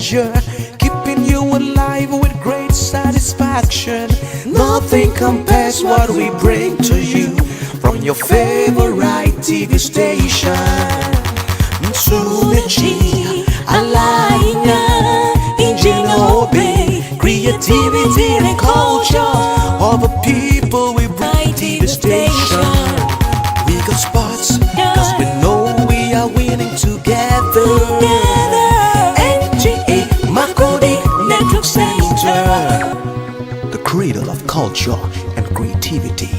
pleasure, keeping you alive with great satisfaction. Nothing compares what we bring to you from your favorite TV station. Msumechi, Alaina, Ingenuity, creativity and culture of the people we bring to the station. We got spots, cause we know we are winning together. NTA Makurdi Network Center, the cradle of culture and creativity.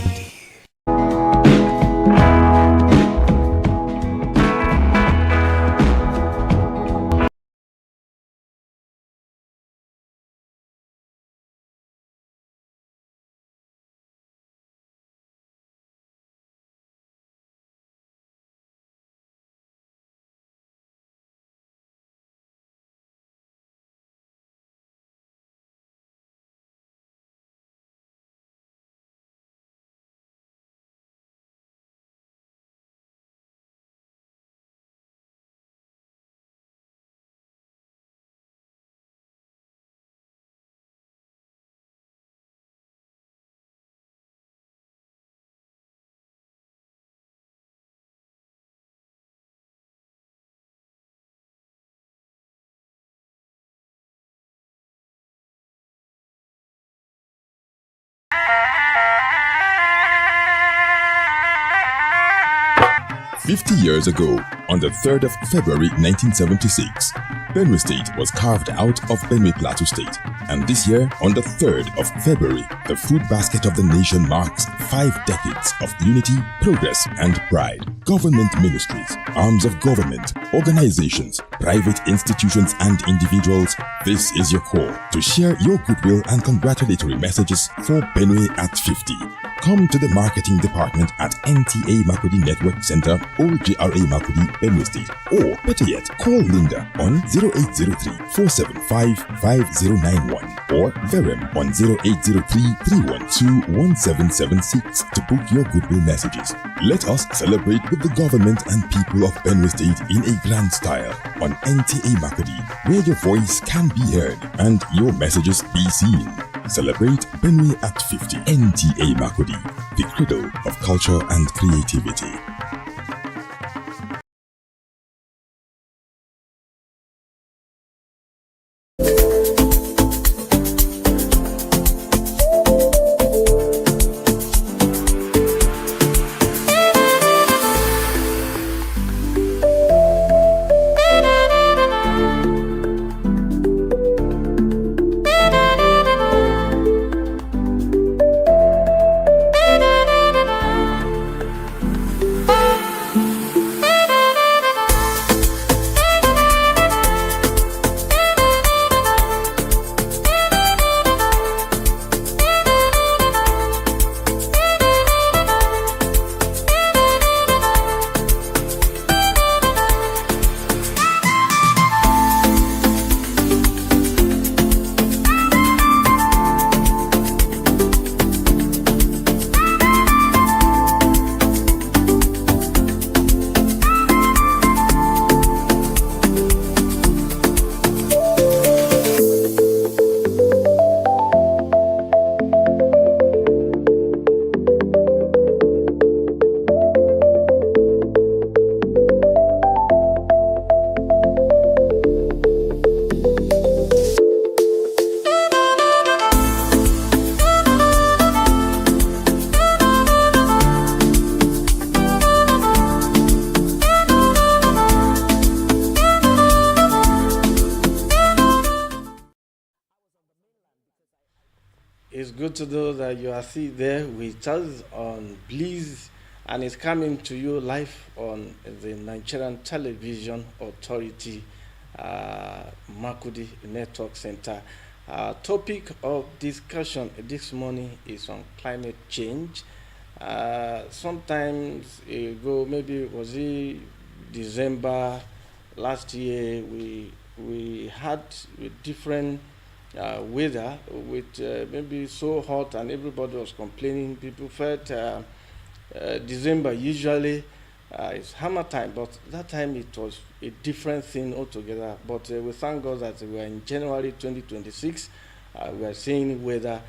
"50 years ago, on the 3rd of February 1976, Benue State was carved out of Benue Plateau State. And this year, on the 3rd of February, the food basket of the nation marks 5 decades of unity, progress, and pride. Government ministries, arms of government, organizations, private institutions, and individuals, this is your call to share your goodwill and congratulatory messages for Benue at 50. Come to the marketing department at NTA Makudi Network Center or GRA Makudi, Benue State. Or better yet, call Linda on 0803-475-5091 or Verem on 0803-312-1776 to book your goodwill messages. Let us celebrate with the government and people of Benue State in a grand style on NTA Makudi, where your voice can be heard and your messages be seen. Celebrate Benue at 50. NTA Makudi, the cradle of culture and creativity. It's good to know that you are still there with us on BLISS, and it's coming to you live on the Nigerian Television Authority Makudi Network Center. Topic of discussion this morning is on climate change. Sometimes ago, maybe was it December last year, we had different weather with maybe so hot and everybody was complaining. People felt December usually It's hammer time, but that time it was a different thing altogether. But we thank God that we are in January 2026. We are seeing weather,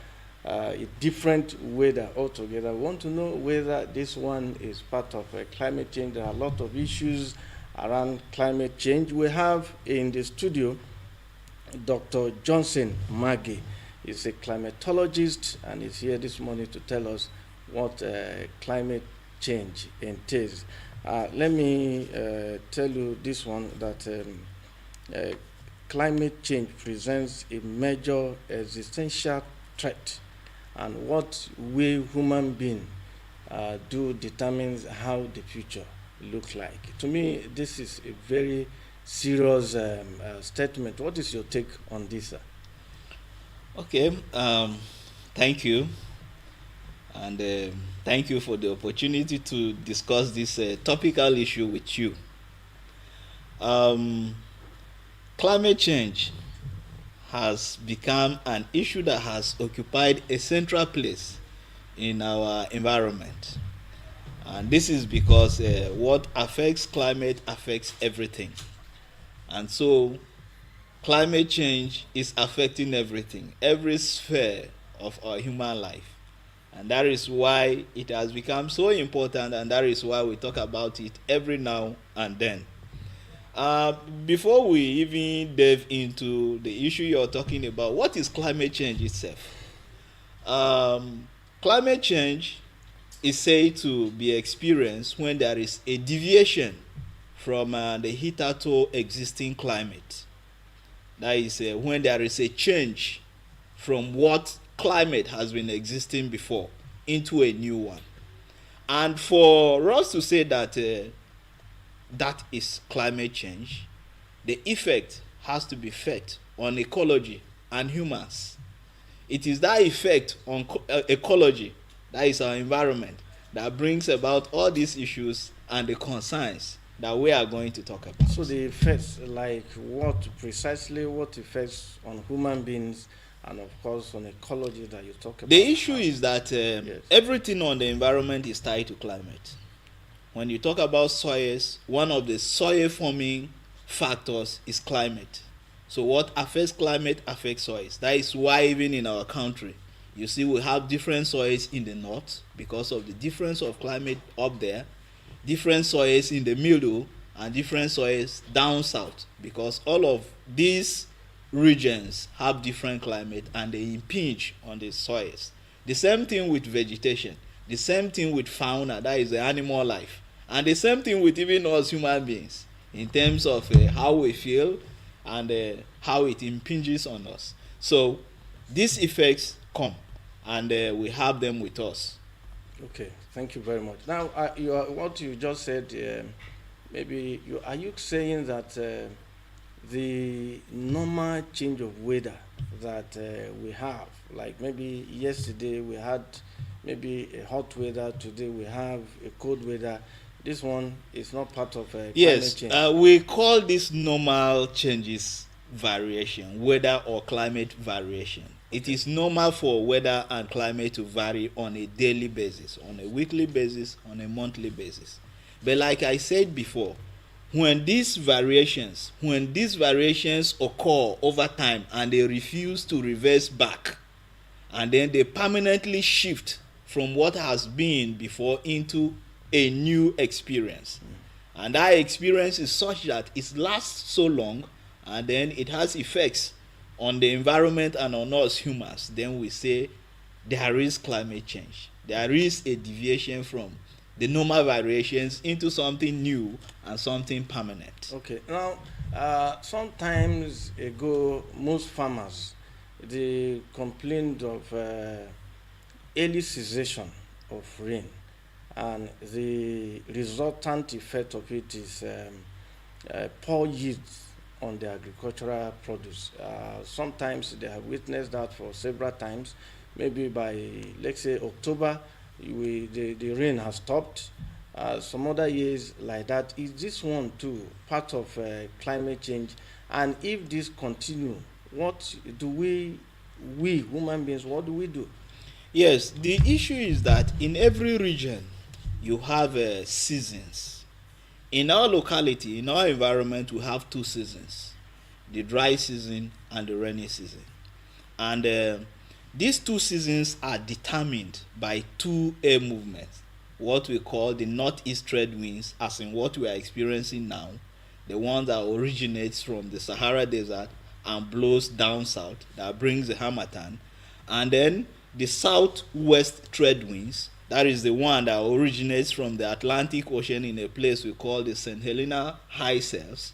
a different weather altogether. We want to know whether this one is part of climate change. There are a lot of issues around climate change. We have in the studio Dr. Johnson Maggie. He's a climatologist and is here this morning to tell us what climate change entails. Let me tell you this one that climate change presents a major existential threat, and what we human beings do determines how the future looks like. To me, this is a very serious statement. What is your take on this, sir? Okay, thank you. And thank you for the opportunity to discuss this topical issue with you. Climate change has become an issue that has occupied a central place in our environment. And this is because what affects climate affects everything. And so climate change is affecting everything, every sphere of our human life. And that is why it has become so important, and that is why we talk about it every now and then. Before we even delve into the issue you're talking about, what is climate change itself? Climate change is said to be experienced when there is a deviation from the hitherto existing climate. That is when there is a change from what climate has been existing before into a new one. And for us to say that that is climate change, the effect has to be felt on ecology and humans. It is that effect on ecology, that is our environment, that brings about all these issues and the concerns that we are going to talk about. So the effects, like what precisely, what effects on human beings and of course on ecology that you talk about? The issue is that Yes. everything on the environment is tied to climate. When you talk about soils, one of the soil forming factors is climate. So what affects climate affects soils. That is why even in our country, you see we have different soils in the north because of the difference of climate up there, different soils in the middle, and different soils down south, because all of these regions have different climate and they impinge on the soils. The same thing with vegetation, the same thing with fauna, that is the animal life, and the same thing with even us human beings in terms of how we feel and how it impinges on us. So these effects come and we have them with us. Okay, thank you very much. Now, what you just said, maybe are you saying that the normal change of weather that we have, like maybe yesterday we had maybe a hot weather, today we have a cold weather, this one is not part of Yes, climate change? we call this normal changes variation, weather or climate variation. It is normal for weather and climate to vary on a daily basis, on a weekly basis, on a monthly basis. But like I said before, when these variations occur over time and they refuse to reverse back, and then they permanently shift from what has been before into a new experience, and that experience is such that it lasts so long and then it has effects on the environment and on us humans, then we say there is climate change. There is a deviation from the normal variations into something new and something permanent. Okay, now sometimes ago most farmers, they complained of early cessation of rain, and the resultant effect of it is poor yields on the agricultural produce. Sometimes they have witnessed that for several times. Maybe by, let's say, October, the rain has stopped. Some other years like that. Is this one too part of climate change? And if this continue, what do we human beings, what do we do? Yes, the issue is that in every region you have seasons. In our locality, in our environment, we have two seasons: the dry season and the rainy season. And these two seasons are determined by two air movements, what we call the northeast trade winds, as in what we are experiencing now, the one that originates from the Sahara Desert and blows down south, that brings the Harmattan, and then the southwest trade winds, that is the one that originates from the Atlantic Ocean in a place we call the St. Helena High Seas.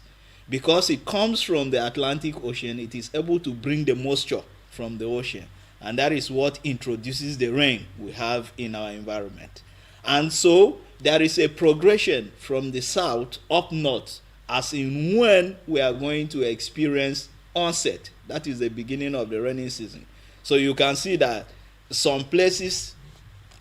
Because it comes from the Atlantic Ocean, it is able to bring the moisture from the ocean, and that is what introduces the rain we have in our environment. And so there is a progression from the south up north, as in when we are going to experience onset, that is the beginning of the rainy season. So you can see that some places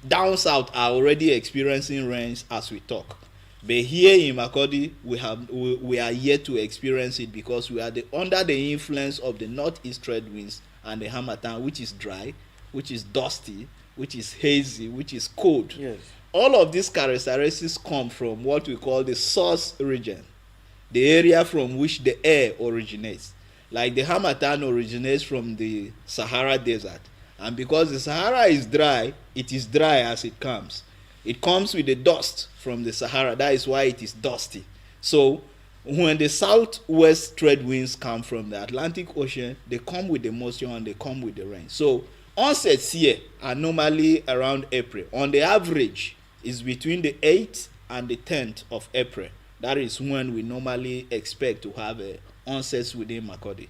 down south are already experiencing rains as we talk. But here in Makurdi, we are yet to experience it, because we are under the influence of the northeast trade winds and the Harmattan, which is dry, which is dusty, which is hazy, which is cold. Yes. All of these characteristics come from what we call the source region, the area from which the air originates. Like the Harmattan originates from the Sahara Desert. And because the Sahara is dry, it is dry as it comes. It comes with the dust from the Sahara. That is why it is dusty. So when the southwest trade winds come from the Atlantic Ocean, they come with the moisture and they come with the rain. So onsets here are normally around April. On the average, is between the 8th and the 10th of April. That is when we normally expect to have onsets within Makurdi.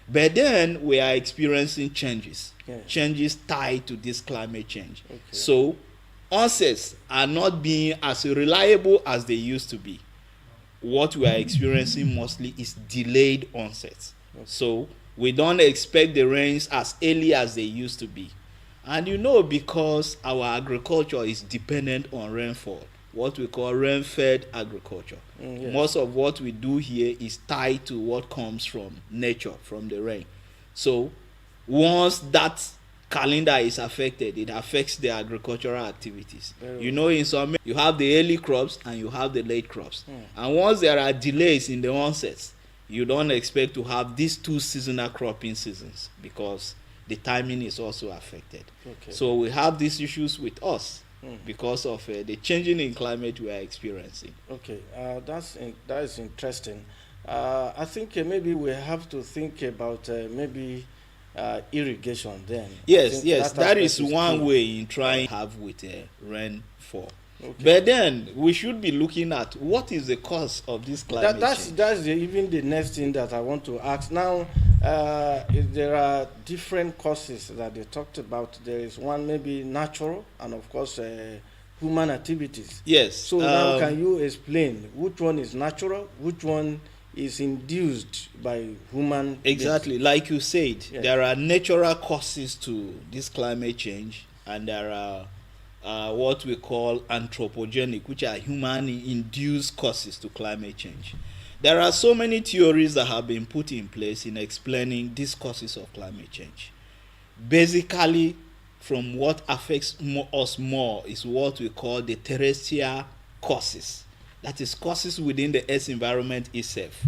But then we are experiencing changes, changes tied to this climate change. Okay. So onsets are not being as reliable as they used to be. What we are experiencing mostly is delayed onsets. Okay. So we don't expect the rains as early as they used to be. And because our agriculture is dependent on rainfall, what we call rain-fed agriculture. Yes. Most of what we do here is tied to what comes from nature, from the rain. So once that calendar is affected, it affects the agricultural activities. In some, you have the early crops and you have the late crops. And once there are delays in the onsets, you don't expect to have these two seasonal cropping seasons, because the timing is also affected. Okay. So we have these issues with us because of the changing in climate we are experiencing. Okay, that is interesting. I think maybe we have to think about maybe irrigation then. Yes, that is one way in trying to have with rainfall. Okay. But then we should be looking at what is the cause of this climate change. That's even the next thing that I want to ask. Now, there are different causes that they talked about. There is one maybe natural, and of course human activities. Yes. So now can you explain which one is natural, which one is induced by human? Exactly. Like you said, there are natural causes to this climate change, and there are what we call anthropogenic, which are human-induced causes to climate change. There are so many theories that have been put in place in explaining these causes of climate change. Basically, from what affects us more is what we call the terrestrial causes. That is, causes within the Earth's environment itself,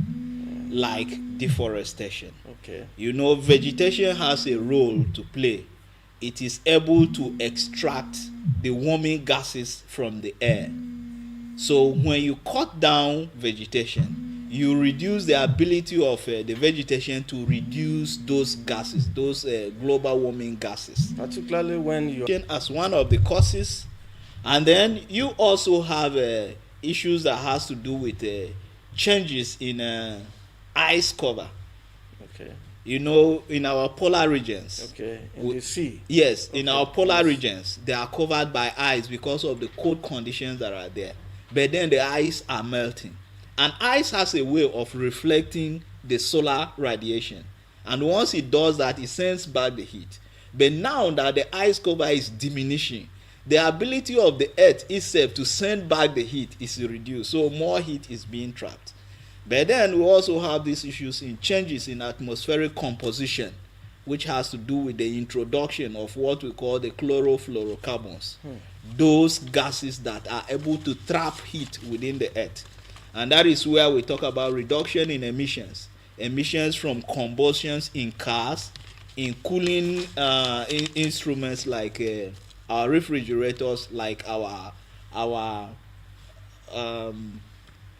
like deforestation. Okay. Vegetation has a role to play. It is able to extract the warming gases from the air. So when you cut down vegetation, you reduce the ability of the vegetation to reduce those gases, those global warming gases. Particularly when you... As one of the causes. And then you also have issues that has to do with changes in ice cover. Okay. In our polar regions. Okay, in the sea. Yes, okay. In our polar regions, they are covered by ice because of the cold conditions that are there. But then the ice are melting. And ice has a way of reflecting the solar radiation. And once it does that, it sends back the heat. But now that the ice cover is diminishing, the ability of the earth itself to send back the heat is reduced. So more heat is being trapped. But then we also have these issues in changes in atmospheric composition, which has to do with the introduction of what we call the chlorofluorocarbons, those gases that are able to trap heat within the earth. And that is where we talk about reduction in emissions from combustions in cars, in cooling instruments like our refrigerators, like our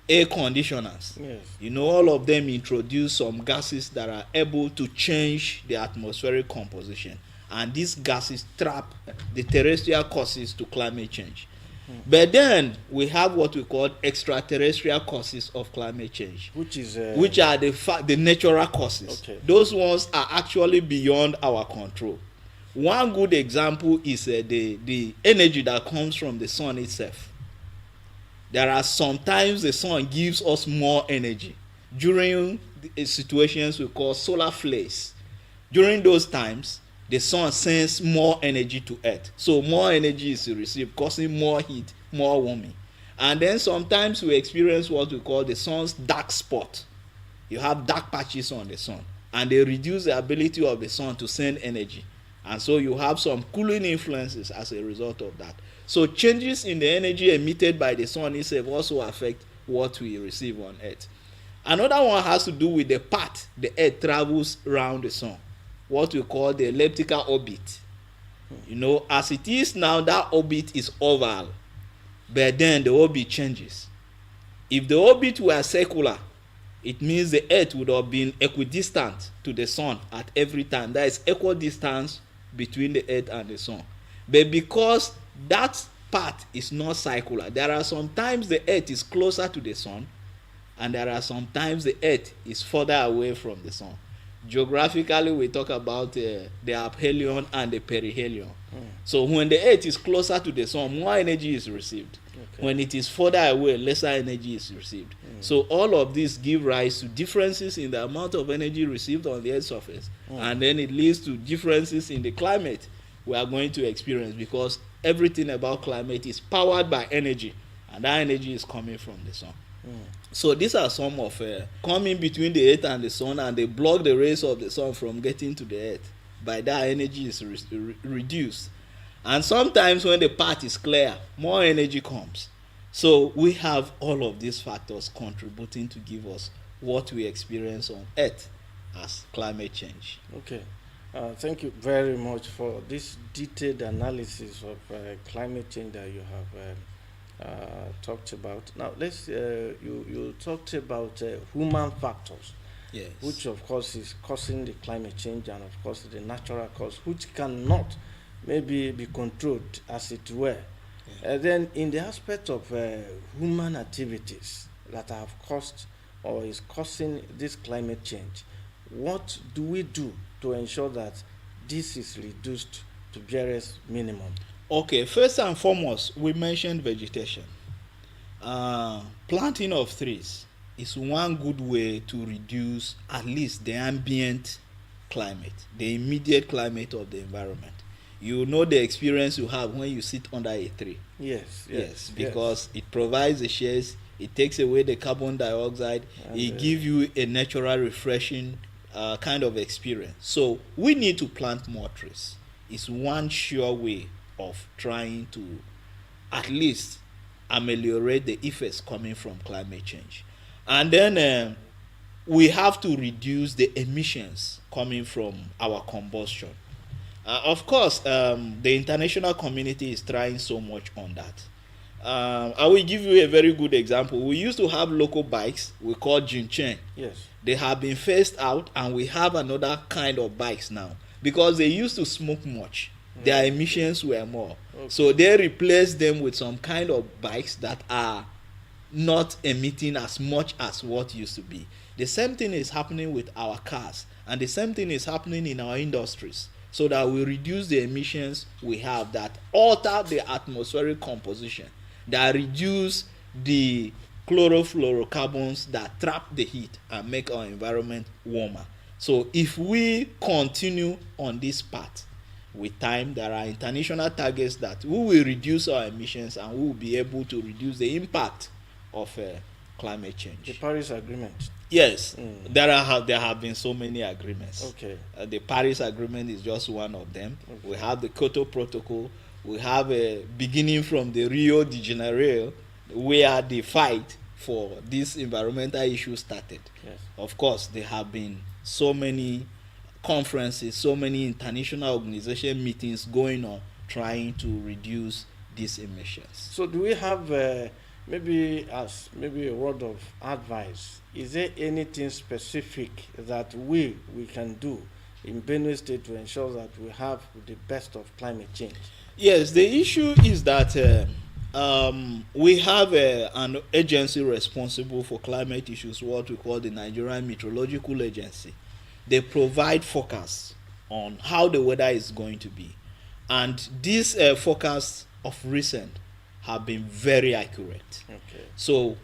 air conditioners. Yes. You know, all of them introduce some gases that are able to change the atmospheric composition, and these gases trap the terrestrial causes to climate change. But then we have what we call extraterrestrial causes of climate change, which are the natural causes. Okay. Those ones are actually beyond our control. One good example is the energy that comes from the sun itself. There are sometimes the sun gives us more energy during the situations we call solar flares. During those times, the sun sends more energy to Earth, so more energy is received, causing more heat, more warming. And then sometimes we experience what we call the sun's dark spot. You have dark patches on the sun, and they reduce the ability of the sun to send energy, and so you have some cooling influences as a result of that. So changes in the energy emitted by the sun itself also affect what we receive on Earth. Another one has to do with the path the Earth travels around the sun, what we call the elliptical orbit. You know, as it is now, that orbit is oval, but then the orbit changes. If the orbit were circular, it means the Earth would have been equidistant to the sun at every time. That is equal distance between the Earth and the sun. But because that path is not circular, there are sometimes the Earth is closer to the sun, and there are sometimes the Earth is further away from the sun. Geographically, we talk about the aphelion and the perihelion. So when the Earth is closer to the sun, more energy is received. Okay. When it is further away, lesser energy is received. So all of this give rise to differences in the amount of energy received on the Earth's surface, and then it leads to differences in the climate we are going to experience, because everything about climate is powered by energy, and that energy is coming from the sun. So these are some of coming between the Earth and the sun, and they block the rays of the sun from getting to the Earth. By that, energy is reduced. And sometimes when the path is clear, more energy comes. So we have all of these factors contributing to give us what we experience on Earth as climate change. Okay. Thank you very much for this detailed analysis of climate change that you have talked about. Now, let's you talked about human factors, Yes. which of course is causing the climate change, and of course the natural cause, which cannot maybe be controlled, as it were. Then in the aspect of human activities that have caused or is causing this climate change, what do we do to ensure that this is reduced to barest minimum? Okay, first and foremost, we mentioned vegetation. Planting of trees is one good way to reduce at least the ambient climate, the immediate climate of the environment. You know the experience you have when you sit under a tree. Yes, because it provides the shades, it takes away the carbon dioxide, and it gives you a natural, refreshing kind of experience. So we need to plant more trees. It's one sure way of trying to at least ameliorate the effects coming from climate change. And then we have to reduce the emissions coming from our combustion. Of course, the international community is trying so much on that. I will give you a very good example. We used to have local bikes we call Jinchen. Yes. They have been phased out, and we have another kind of bikes now, because they used to smoke much. Their emissions were more. Okay. So they replaced them with some kind of bikes that are not emitting as much as what used to be. The same thing is happening with our cars, and the same thing is happening in our industries, so that we reduce the emissions we have that alter the atmospheric composition, that reduce the chlorofluorocarbons that trap the heat and make our environment warmer. So if we continue on this path, with time, there are international targets that we will reduce our emissions, and we will be able to reduce the impact of climate change. The Paris Agreement. Yes, there have been so many agreements. Okay. The Paris Agreement is just one of them. Okay. We have the Kyoto Protocol. We have beginning from the Rio de Janeiro, where the fight for this environmental issue started. Yes. Of course, there have been so many conferences, so many international organization meetings going on trying to reduce these emissions. So do we have maybe a word of advice? Is there anything specific that we can do in Benue State to ensure that we have the best of climate change? Yes, the issue is that we have an agency responsible for climate issues, what we call the Nigerian Meteorological Agency. They provide forecasts on how the weather is going to be. And these forecasts of recent have been very accurate. Okay. So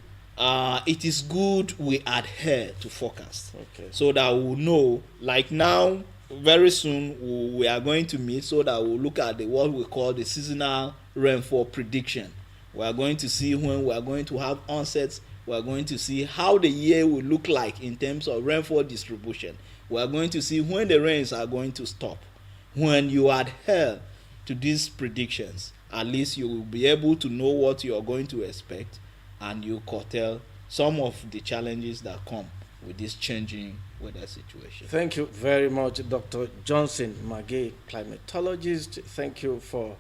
it is good we adhere to forecasts. Okay. So that we'll know, like now, very soon we are going to meet so that we'll look at what we call the seasonal rainfall prediction. We are going to see when we are going to have onsets. We are going to see how the year will look like in terms of rainfall distribution. We are going to see when the rains are going to stop. When you adhere to these predictions, at least you will be able to know what you are going to expect, and you curtail some of the challenges that come with this changing weather situation. Thank you very much, Dr. Johnson Magay, climatologist. Thank you for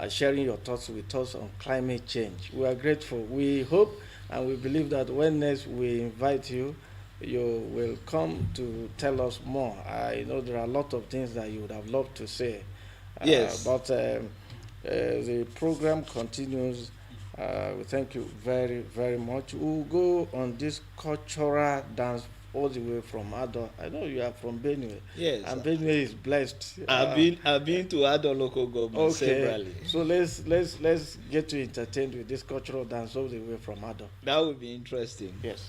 sharing your thoughts with us on climate change. We are grateful. We hope and we believe that when next we invite you, you will come to tell us more. I know there are a lot of things that you would have loved to say. Yes. But the program continues. We thank you very, very much. We'll go on this cultural dance all the way from Ado. I know you are from Benue. Yes. And Benue is blessed. I've been to other local governments severally. So let's get you entertained with this cultural dance all the way from Ado. That would be interesting. Yes.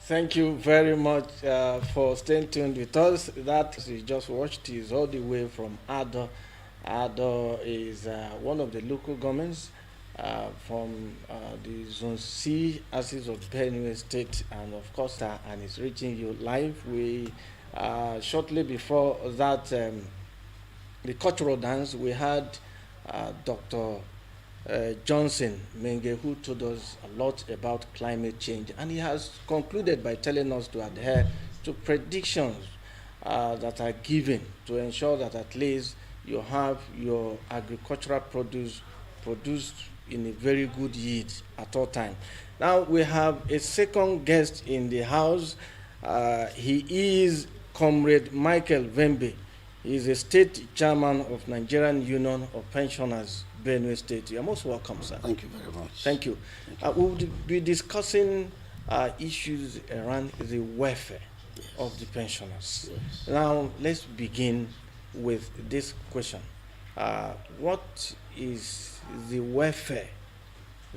Thank you very much for staying tuned with us. That you just watched is all the way from Ado. Ado is one of the local governments from the Zone C axis of Benue State, and of course, and it's reaching you live. We shortly before that, the cultural dance, we had Dr. Johnson Menge, who told us a lot about climate change, and he has concluded by telling us to adhere to predictions that are given to ensure that at least you have your agricultural produce produced in a very good yield at all time. Now we have a second guest in the house. He is Comrade Michael Vembe. He is a state chairman of Nigerian Union of Pensioners, Benue State. You are most welcome, sir. Thank you very much. Thank you. We will be discussing issues around the welfare of the pensioners. Yes. Now, let's begin with this question. What is the welfare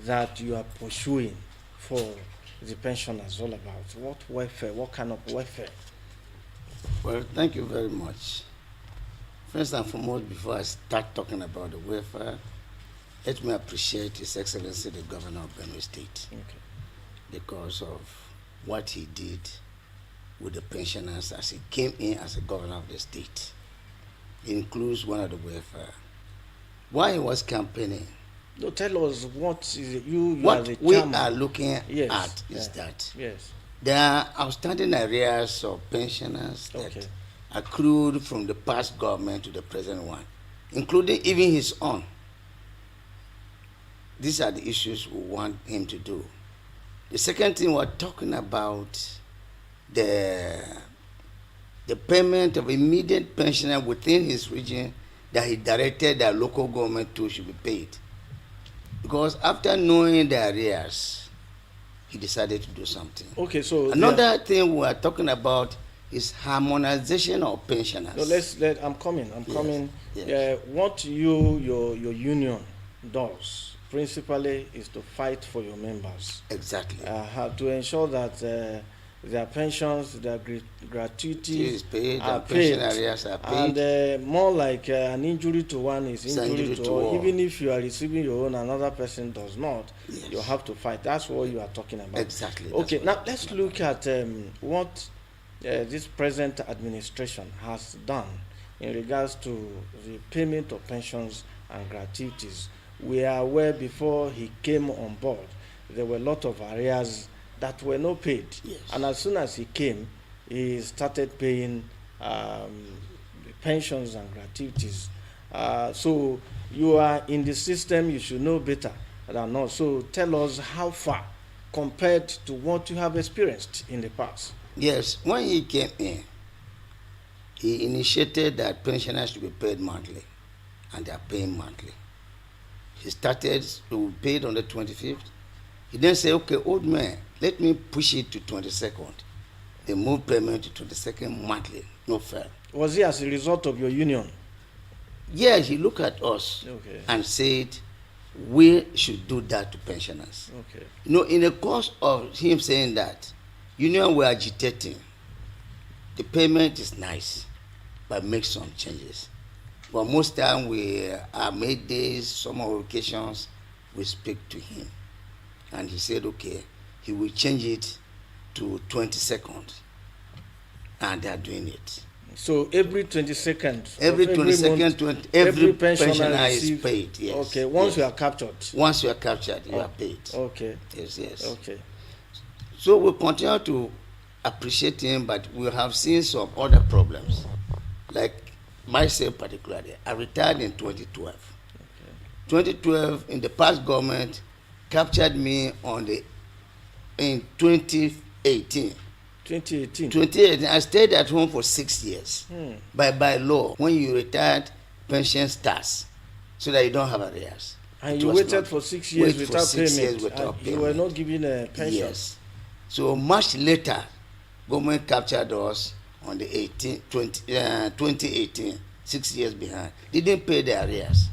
that you are pursuing for the pensioners all about? What welfare? What kind of welfare? Well, thank you very much. First and foremost, before I start talking about the welfare, let me appreciate His Excellency the Governor of Benue State, Okay. because of what he did with the pensioners as he came in as a governor of the state. It includes one of the welfare. While he was campaigning, No, tell us what is it you are what the we chairman. are looking Yes, at is yeah. that Yes. there are outstanding arrears of pensioners that Okay. accrued from the past government to the present one, including even his own. These are the issues we want him to do. The second thing, we're talking about the payment of immediate pensioner within his region that he directed that local government to should be paid. Because after knowing the arrears, he decided to do something. Okay, so Another thing we are talking about is harmonization of pensioners. No, I'm coming. Yes. What your union does principally is to fight for your members. Exactly. To ensure that their pensions, their It gratuities is paid, are and pension paid. arrears are paid. And more like an injury to one is It's an injury injury to to all. all. Even if you are receiving your own, another person does not, Yes. you have to fight. That's what you are talking about. Exactly. that's Okay, what now I'm let's talking look at what this present administration has done in regards to the payment of pensions and gratuities. We are aware before he came on board, there were a lot of arrears that were not paid. Yes. And as soon as he came, he started paying pensions and gratuities. So you are in the system, you should know better than us. So tell us how far compared to what you have experienced in the past. Yes, when he came in, he initiated that pensioners should be paid monthly, and they are paying monthly. He started to be paid on the 25th. He then said, okay, old man, let me push it to 22nd. They moved payment to 22nd monthly, no fair. Was it as a result of your union? Yeah, he looked at us Okay. and said, we should do that to pensioners. Okay. You know, in the course of him saying that, union were agitating. The payment is nice, but make some changes. But most time we are made days, some occasions, we speak to him. And he said, okay, he will change it to 22nd. And they are doing it. So every 22nd, Every of 22nd, month, 20, every pensioner is receives- paid, yes. Okay, once yes. you are captured. Once you are captured, you are paid. Okay. Yes, yes. Okay. So we continue to appreciate him, but we have seen some other problems. Like myself particularly, I retired in 2012. Okay. 2012, in the past government, captured me in 2018. 2018. 2018, I stayed at home for 6 years. Hmm. By law, when you retired, pension starts, so that you don't have arrears. And It you was waited not- for 6 years wait for without 6 payment. years without And you were payment. not given a pension. Yes. So much later, government captured us on the 2018, 6 years behind. They didn't pay the arrears.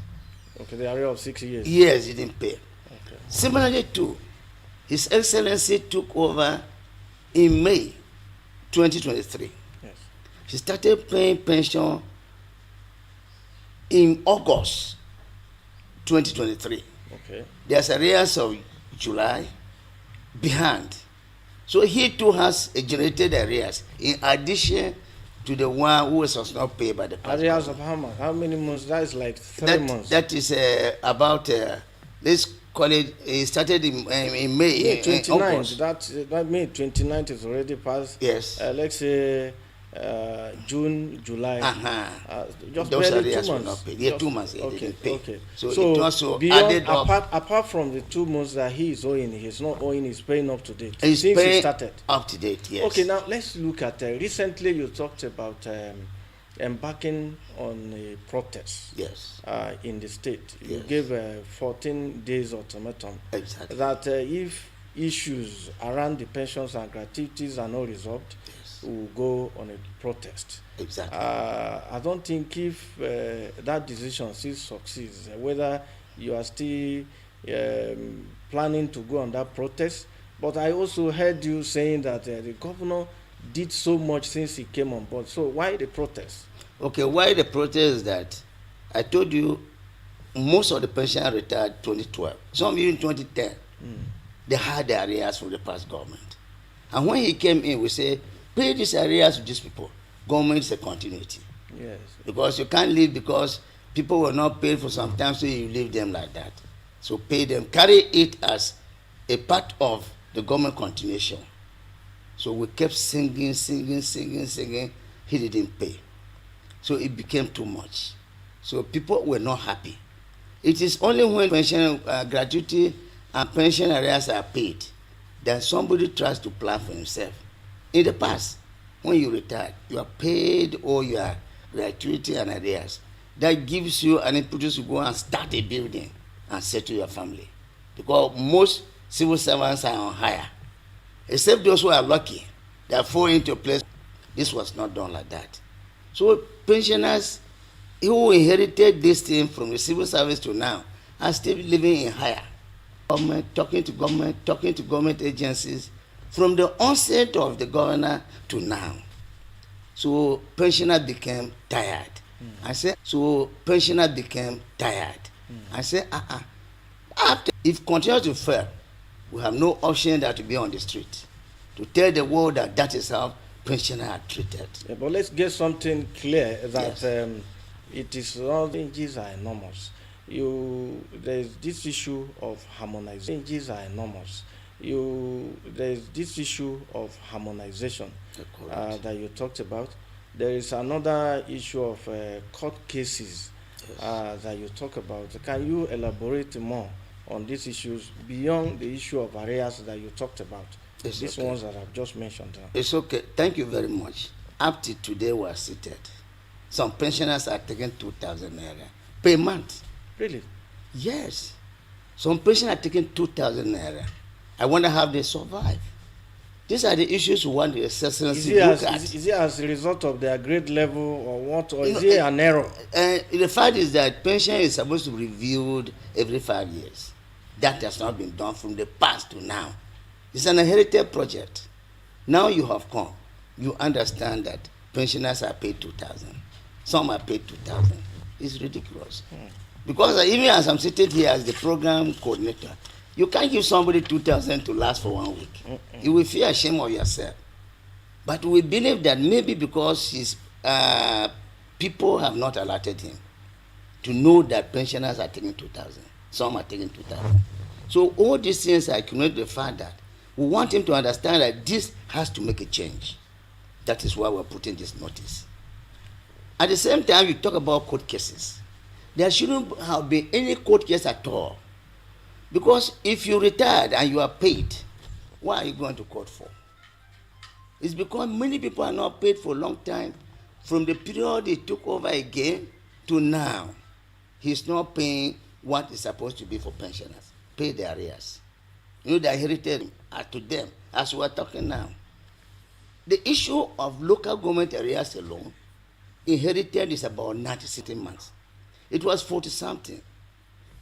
Okay, the area of 6 years. Yes, they didn't pay. Okay. Similarly too, His Excellency took over in May 2023. Yes. He started paying pension in August 2023. Okay. There's arrears of July behind. So he too has a generated arrears in addition to the one who was not paid by the past Arrears government. of how much? How many months? That is like 3 months. That is about, let's call it, it started in May. May in 29th. August. That May 29th is already past. Yes. Let's say June, July. Just Those barely areas 2 were months. not paid. Yeah, Just- 2 months they okay, didn't pay. okay. So it also beyond, added up. apart from the 2 months that he is owing, he's not owing. He's paying up to date He's since paying he started. up to date, yes. Okay, now let's look at recently you talked about embarking on a protest Yes, in the state. You Yes. gave 14 days ultimatum exactly. that if issues around the pensions and gratuities are not resolved, Yes, we will go on a protest. exactly. I don't think if that decision still succeeds, whether you are still planning to go on that protest. But I also heard you saying that the governor did so much since he came on board. So why the protest? Okay, why the protest is that I told you most of the pensioners retired 2012, some even 2010. They had the arrears from the past government. And when he came in, we say, pay these arrears to these people. Government is a continuity. Yes. Because you can't leave because people were not paid for some time, so you leave them like that. So pay them, carry it as a part of the government continuation. So we kept singing. He didn't pay. So it became too much. So people were not happy. It is only when pension gratuity and pension arrears are paid that somebody tries to plan for himself. In the past, when you retire, you are paid all your gratuity and arrears. That gives you an impetus to go and start a building and settle your family. Because most civil servants are on hire. Except those who are lucky, that fall into place. This was not done like that. So pensioners who inherited this thing from the civil service to now are still living in hire. Government, talking to government agencies from the onset of the governor to now. So pensioners became tired. I said, I said, after, if continues to fail, we have no option than to be on the street to tell the world that that is how pensioners are treated. Yeah, but let's get something clear that Yes. it is all changes are enormous. There's this issue of harmonization. Changes are enormous. There's this issue of harmonization Correct. that you talked about. There is another issue of court cases that you talk about. Can you elaborate more on these issues beyond the issue of arrears that you talked about? It's These okay. ones that I've just mentioned. It's okay. Thank you very much. Up to today, we are seated. Some pensioners are taking 2,000 naira per month. Really? Yes. Some pensioners are taking 2,000 naira. I wonder how they survive. These are the issues we want the excellency to look at. Is it as a result of their grade level or what, or You is know, it an error? The fact is that pension is supposed to be reviewed every 5 years. That has not been done from the past to now. It's an inherited project. Now you have come. You understand that pensioners are paid 2,000. Some are paid 2,000. It's ridiculous. Because even as I'm sitting here as the program coordinator, you can't give somebody 2,000 to last for 1 week. You will feel ashamed of yourself. But we believe that maybe because his people have not alerted him to know that pensioners are taking 2,000. Some are taking 2,000. So all these things accumulate the fact that we want him to understand that this has to make a change. That is why we're putting this notice. At the same time, you talk about court cases. There shouldn't have been any court case at all. Because if you retired and you are paid, what are you going to court for? It's because many people are not paid for a long time. From the period he took over again to now, he's not paying what is supposed to be for pensioners. Pay their arrears. You know, they inherited to them as we are talking now. The issue of local government arrears alone, inherited is about 96 months. It was 40 something.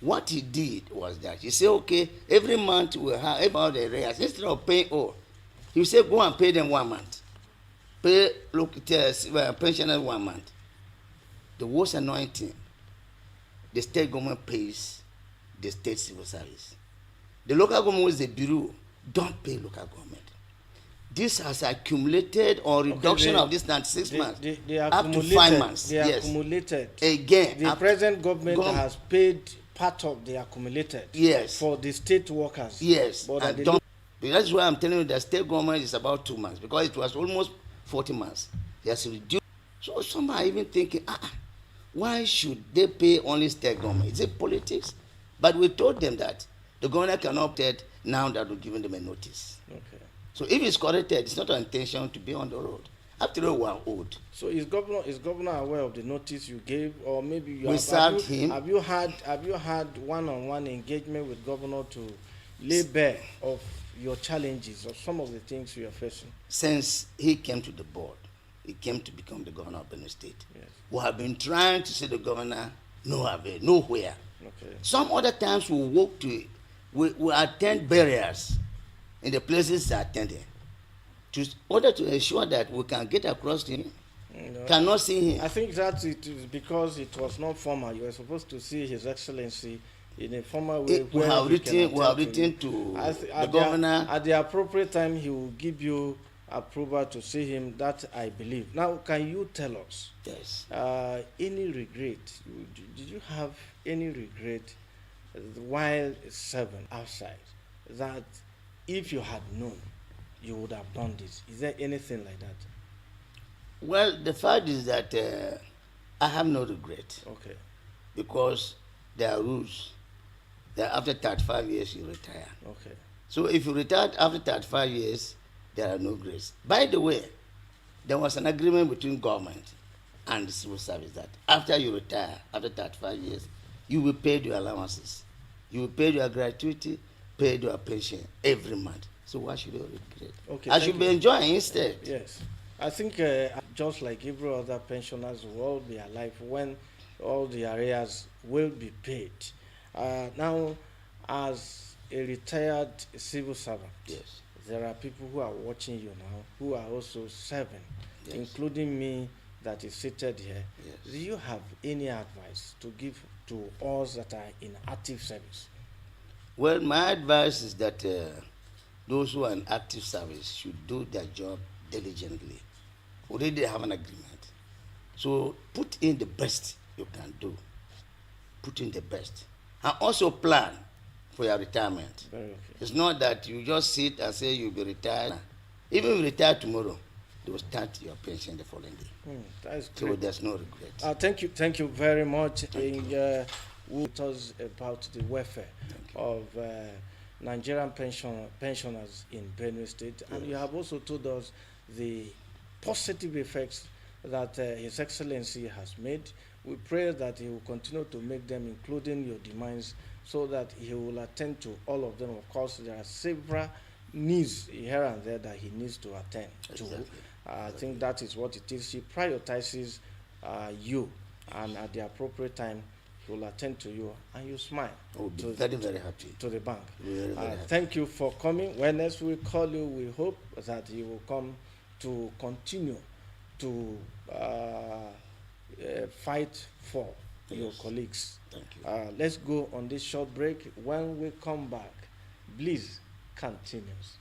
What he did was that he said, okay, every month we'll have about the arrears. Instead of paying all, he said, go and pay them 1 month. Pay pensioners 1 month. The worst annoying thing, the state government pays the state civil service. The local government is the bureau, don't pay local government. This has accumulated on reduction of this 96 months up to 5 months. They Yes. accumulated. Again, The present government has paid part of the accumulated Yes. for the state workers. Yes, But and they don't. That's why I'm telling you that state government is about 2 months because it was almost 40 months. He has reduced. So some are even thinking, why should they pay only state government? Is it politics? But we told them that the governor cannot tell now that we're giving them a notice. Okay. So if it's corrected, it's not our intention to be on the road. After all, we are old. So is governor aware of the notice you gave, or maybe We served him. Have you had one-on-one engagement with governor to lay bare of your challenges or some of the things you are facing? Since he came to the board, he came to become the governor of Benue State. Yes. We have been trying to see the governor nowhere. Okay. Some other times we attend burials in the places that attended, in order to ensure that we can get across to him. Cannot see him. I think that it is because it was not formal. You were supposed to see His Excellency in a formal way. We have written to the governor. At the appropriate time, he will give you approval to see him. That I believe. Now, can you tell us? Yes. Any regret? Did you have any regret while serving outside that if you had known, you would have done this? Is there anything like that? Well, the fact is that I have no regret. Okay. Because there are rules that after 35 years you retire. Okay. So if you retire after 35 years, there are no grace. By the way, there was an agreement between government and the civil service that after you retire, after 35 years, you will pay your allowances. You will pay your gratuity, pay your pension every month. So why should you regret? Okay, I should be enjoying instead. Yes. I think just like every other pensioners will all be alive when all the arrears will be paid. Now, as a retired civil servant, Yes. there are people who are watching you now who are also serving, Yes. including me that is seated here. Yes. Do you have any advice to give to us that are in active service? Well, my advice is that those who are in active service should do their job diligently. Already have an agreement. So put in the best you can do. Put in the best. And also plan for your retirement. Very okay. It's not that you just sit and say you'll be retired. Even if you retire tomorrow, they will start your pension the following day. That's So great. there's no regret. Thank you very much. We talked about the welfare of Nigerian pensioners in Benue State, and you have also told us the positive effects that His Excellency has made. We pray that he will continue to make them, including your demands, so that he will attend to all of them. Of course, there are several needs here and there that he needs to attend Exactly. to. I think that is what it is. He prioritizes you, and at the appropriate time, he will attend to you, and you smile. I will be very, very happy. To the bank. Very, very happy. Thank you for coming. When next we call you, we hope that you will come to continue to fight for your colleagues. Thank you. Let's go on this short break. When we come back, BLISS continues.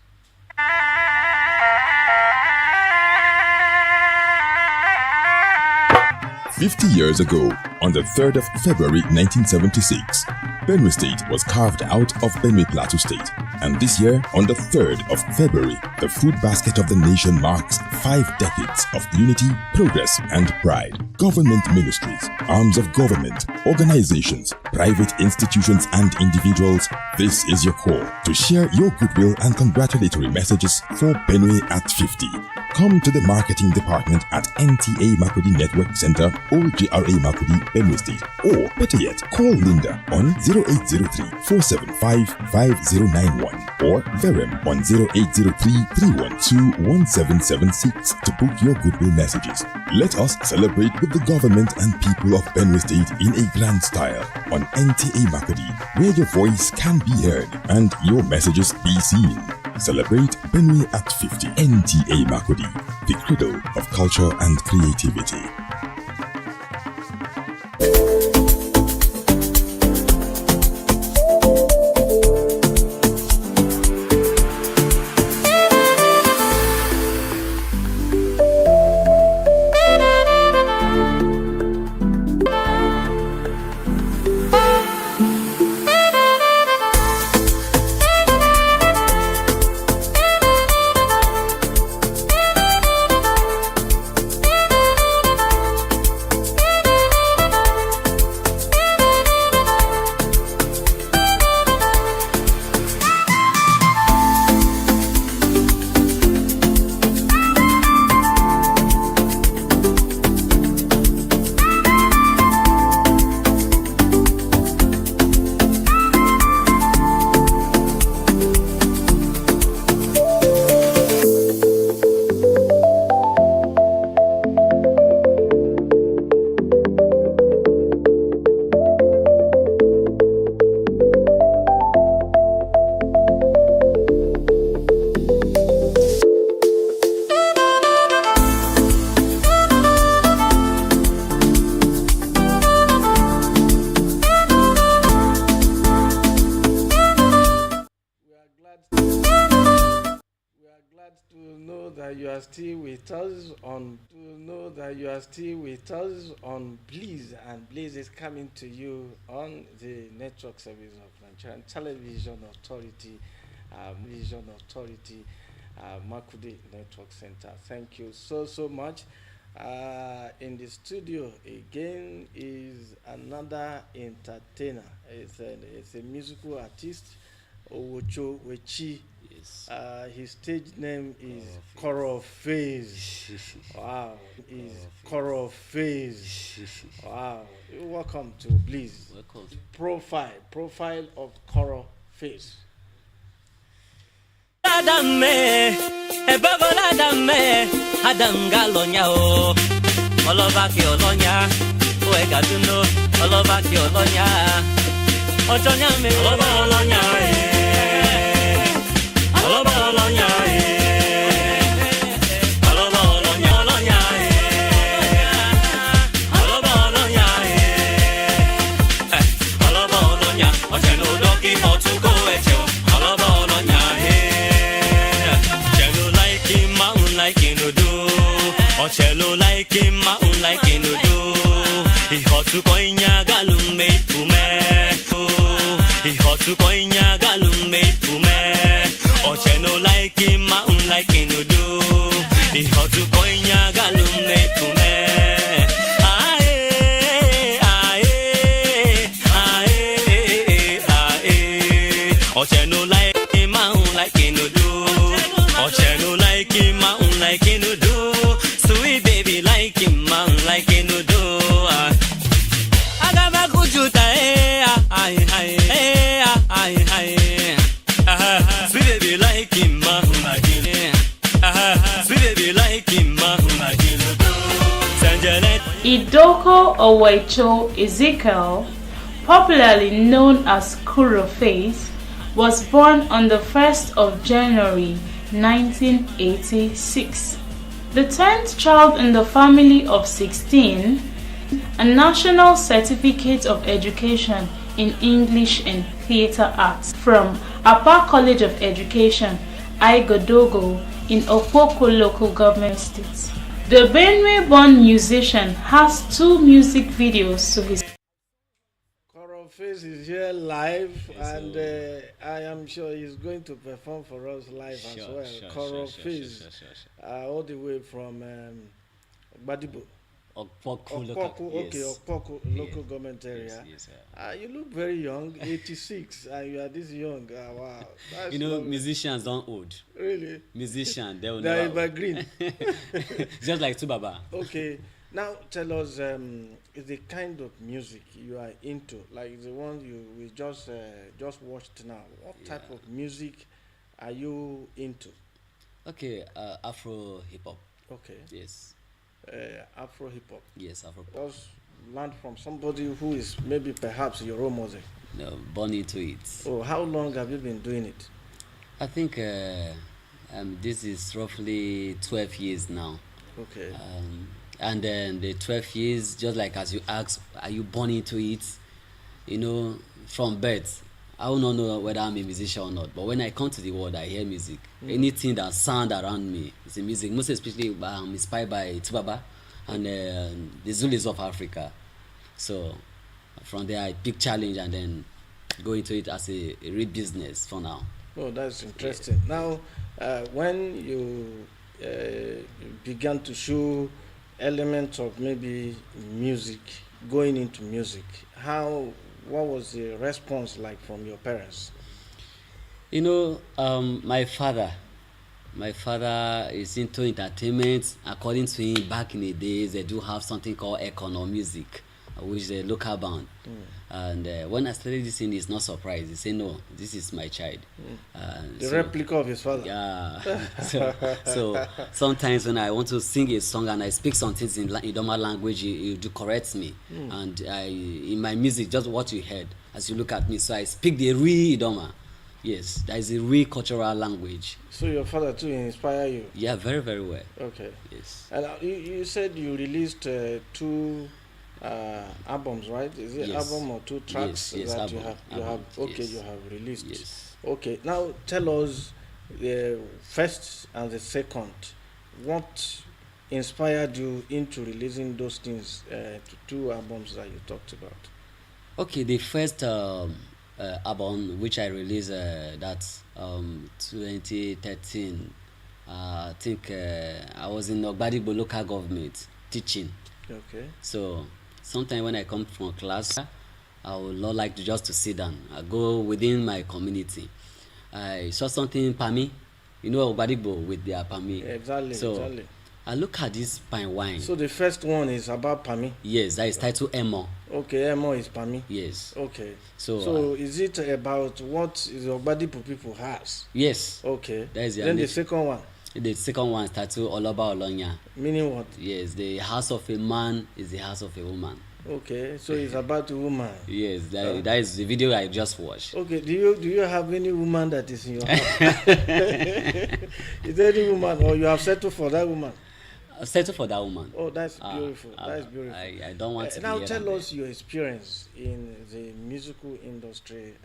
50 years ago, on the 3rd of February 1976, Benue State was carved out of Benue Plateau State. And this year, on the 3rd of February, the food basket of the nation marks 5 decades of unity, progress, and pride. Government ministries, arms of government, organizations, private institutions, and individuals, this is your call to share your goodwill and congratulatory messages for Benue at 50. Come to the marketing department at NTA MAKURDI Network Center, Old GRA MAKURDI, Benue State. Or better yet, call Linda on 0803-475-5091 or Verem on 0803-312-1776 to book your goodwill messages. Let us celebrate with the government and people of Benue State in a grand style on NTA MAKURDI, where your voice can be heard and your messages be seen. Celebrate Benue at 50. NTA MAKURDI, the cradle of culture and creativity. that you are still with us on BLISS, and BLISS is coming to you on the network service of Nigerian Television Authority, Makurdi Network Center. Thank you so much. In the studio again is another entertainer. It's a musical artist, Owocho Wechi. Yes. His stage name is Koro Face. Wow. Is Koro Face. Wow. Welcome to BLISS. Welcome. Profile of Koro Face. Adame, ebagola Adame, Adam Galonya o, Oloba ki Olonya, o Egaduno, Oloba ki Olonya, Ojonya me, Oloba Olonya Oloba Olonya Oloba Olonya Olonya Oloba Olonya Oloba Olonya, Ojeno doki otuko echo, Oloba Olonya like in do, or cello like him, mountain like in do. He hot to coinya galum made to me. He hot to coinya galum made to me. Or cello like him, mountain like in do. He hot to coinya galum made to me. Aye, aye, aye, aye. Or cello like him, mountain like in do. Or cello like him, mountain like in do. Sweet baby like him, mountain like in do. Agama kujuta sweet baby like him, mountain like in sweet baby like him, mountain like in Idoko Owecho Ezekiel, popularly known as Kuro Face, was born on the 1st of January 1986. The 10th child in the family of 16, a National Certificate of Education in English and Theatre Arts from Apa College of Education, Igodogo, in Opoko Local Government State. The Benue-born musician has 2 music videos to his Face is here live, yes, and I am sure he's going to perform for us live as well. Koro Face, all the way from Badibo. Okpoku, Okpoku local government area. Yes, you look very young, 86, and you are this young. Wow. That's you know, lovely. musicians don't old. Really? Musicians, they will They're never evergreen. just like Tubaba. Okay. Now tell us the kind of music you are into, like the one we just watched now. What type of music are you into? Okay, Afro hip hop. Okay. Yes. Afro hip hop. Yes, Afro hip hop. Just learn from somebody who is maybe perhaps your role model. No, born into it. Oh, how long have you been doing it? I think this is roughly 12 years now. Okay. And then the 12 years, just like as you asked, are you born into it? You know, from birth, I will not know whether I'm a musician or not. But when I come to the world, I hear music. Anything that sound around me is a music. Most especially, I'm inspired by Tubaba and the Zulus of Africa. So from there, I pick challenge and then go into it as a real business for now. Oh, that's interesting. Yeah. Now, when you began to show elements of maybe music, going into music, what was the response like from your parents? You know, my father is into entertainment. According to him, back in the days, they do have something called econo music, which is a local band. And when I started this thing, he's not surprised. He said, no, this is my child. The replica of his father. Yeah. so sometimes when I want to sing a song and I speak some things in Idoma language, you do correct me. And in my music, just what you heard as you look at me. So I speak the real Idoma. Yes, that is a real cultural language. So your father too inspired you? Yeah, very, very well. Okay. Yes. And you said you released 2 albums, right? Is it Yes. album or 2 tracks Yes, that album, you have? Okay, yes. you have released. Yes. Okay. Now tell us the first and the second what inspired you into releasing those things, two albums that you talked about? Okay, the first album which I released, that's 2013. I think I was in Ogbadigbo local government teaching. Okay. So sometimes when I come from class, I would not like to just to sit down. I go within my community. I saw something Pami, you know Ogbadigbo with their Pami. Exactly. So exactly. I look at this pine wine. So the first one is about Pami. Yes, that is titled Emo. Okay, Emo is Pami. Yes. Okay. So is it about what the Ogbadigbo people has? yes. Okay. That is Then the second one. The second one is titled Oloba Olonya. Meaning what? Yes, the house of a man is the house of a woman. Okay, so it's about a woman. Yes, that is the video I just watched. Okay, do you have any woman that is in your house? Is there any woman, or you have settled for that woman? Settle for that woman. Oh, that's beautiful. That's beautiful. I don't want to now be tell us your experience in the musical industry.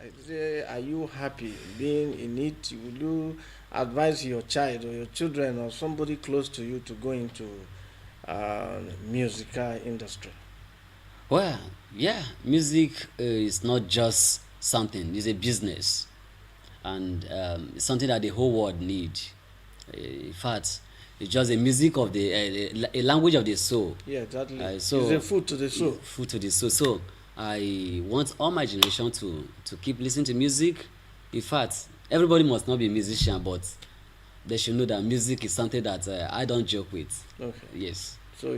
Are you happy being in it? Will you advise your child or your children or somebody close to you to go into musical industry? Well, yeah, music is not just something; it's a business, and it's something that the whole world needs. In fact, it's just a music of a language of the soul. Yeah, exactly. So it's a food to the soul. Food to the soul. So I want all my generation to keep listening to music. In fact, everybody must not be a musician, but they should know that music is something that I don't joke with. Okay. Yes. So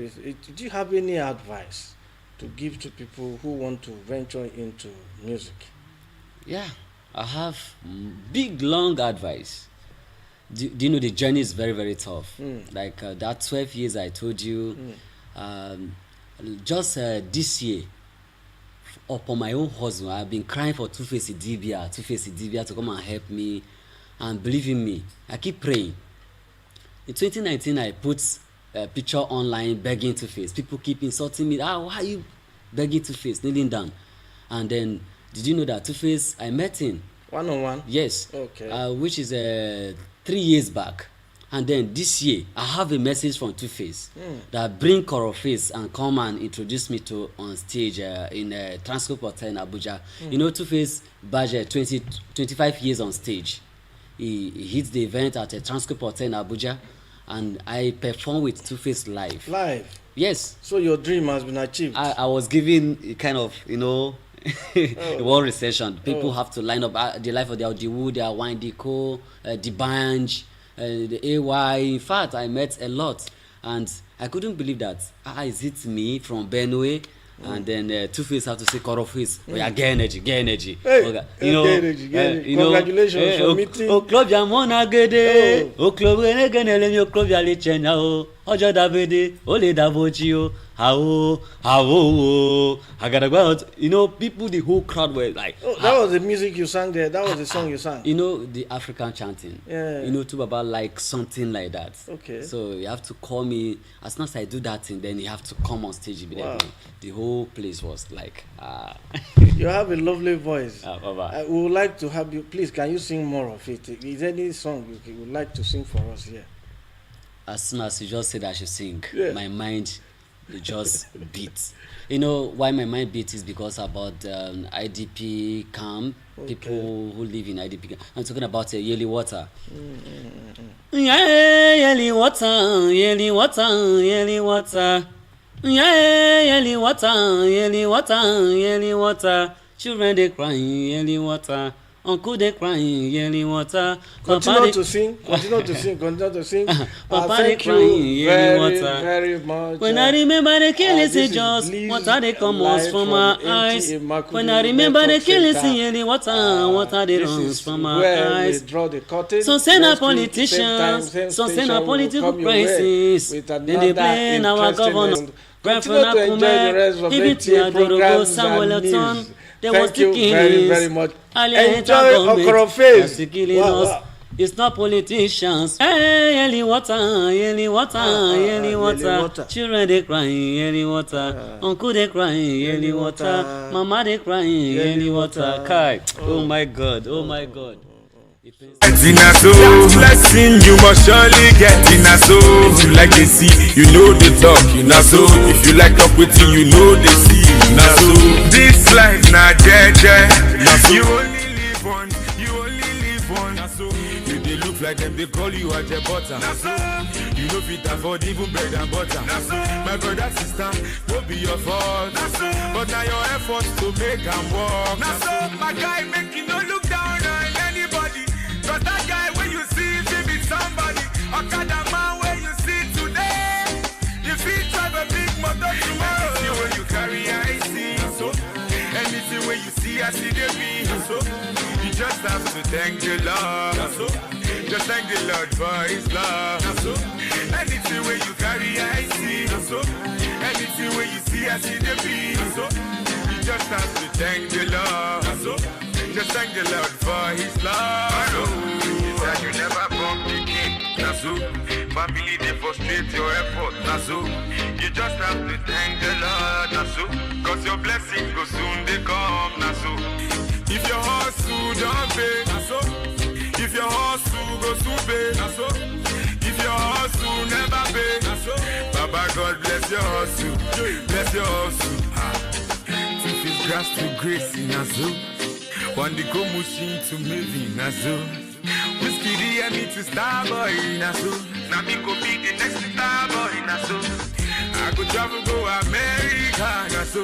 do you have any advice to give to people who want to venture into music? Yeah, I have big, long advice. Do you know the journey is very, very tough? Like that 12 years I told you, just this year, upon my own hustle, I've been crying for Two-Face Idibia to come and help me. And believe in me, I keep praying. In 2019, I put a picture online begging Two-Face. People keep insulting me. Why are you begging Two-Face, kneeling down? And then, did you know that Two-Face, I met him? One-on-one? Yes. Okay. Which is 3 years back. And then this year, I have a message from Two-Face that bring Face and come and introduce me to on stage in Transcorp Hotel in Abuja. You know, Two-Face budget 25 years on stage. He hits the event at a Transcorp Hotel in Abuja, and I perform with Two-Face live. Live? Yes. So your dream has been achieved? I was given a kind of, one recession. People have to line up the life of the wood, their wine deco, the banj, the AY. In fact, I met a lot, and I couldn't believe that. Is it me from Benue? And then Two-Face have to say Face. Oh, yeah, get energy. Hey, okay. Get energy. Congratulations for meeting. Club Yamona Gede. Club Renegene, Club Yalichena. Ojo Davide, Ole Davochio. How I gotta go out. People, the whole crowd were like. That was the music you sang there. That was the song you sang. The African chanting. Yeah. To Baba like something like that. Okay. So you have to call me as soon as I do that thing. Then you have to come on stage. Wow. The whole place was like. You have a lovely voice. Baba. We would like to have you. Please, can you sing more of it? Is there any song you would like to sing for us here? As soon as you just said I should sing, my mind just beats. Why my mind beats is because about IDP camp, people who live in IDP camp. I'm talking about Yeli Water. Yeah, Yeli Water, Yeli Water, Yeli Water. Yeah, Yeli Water, Yeli Water, Yeli Water. Children they crying, Yeli Water. Uncle they crying, Yeli Water. Continue to sing. Papa they crying, very, very much. When I remember the killings, just water they come out from my eyes. When I remember the killings, Yeli water they runs from my eyes. Some send a politicians, some send a political crisis. Then they play in our government. Continue to enjoy the rest of NTA programs and news. Thank you very, very much. Enjoy Okoroface. It's not politicians. Hey, Yeli water, Yeli water, Yeli water. Children they crying, Yeli water. Uncle they crying, Yeli water. Mama they crying, Yeli water. Kai. Oh my God, oh my God. Dinaso, blessing you must surely get. Dinaso, if you like the see, you know the talk. Dinaso, if you like talk with you know the see. Dinaso, this life na jeje. You only live once, you only live once. Dinaso, you dey look like them, they call you a butter. You know fit afford even bread and butter. My brother sister, won't be your fault. But now your efforts to make them walk. My guy make you no look down on anybody. Cause that guy when you see him be somebody. Okada man when you see today. If he drive a big motor tomorrow. Anything when you carry I see so. Anything when you see I see the be so. You just have to thank the Lord so. Just thank the Lord for his love so. Anything when you carry I see so. Anything when you see I see the be so. You just have to thank the Lord so. Just thank the Lord for his love. That you never bump the king. Nasu. Family they frustrate your effort. Nasu. You just have to thank the Lord. Nasu. Cause your blessings go soon they come. Nasu. If your hustle don't pay. Nasu. If your hustle go soon pay. Nasu. If your hustle never pay. Nasu. Baba God bless your hustle. Bless your hustle. To his grass to grace in Nasu. One the go machine to movie Nazo. Whiskey the me to star boy Nazo. Now me go be the next star boy Nazo. I go travel go America Nazo.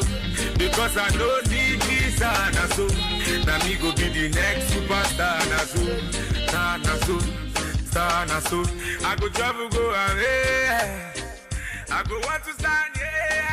Because I don't need visa Nazo. Now me go be the next superstar Nazo. Star Nazo. Star Nazo. I go travel go America. I go want to stand yeah.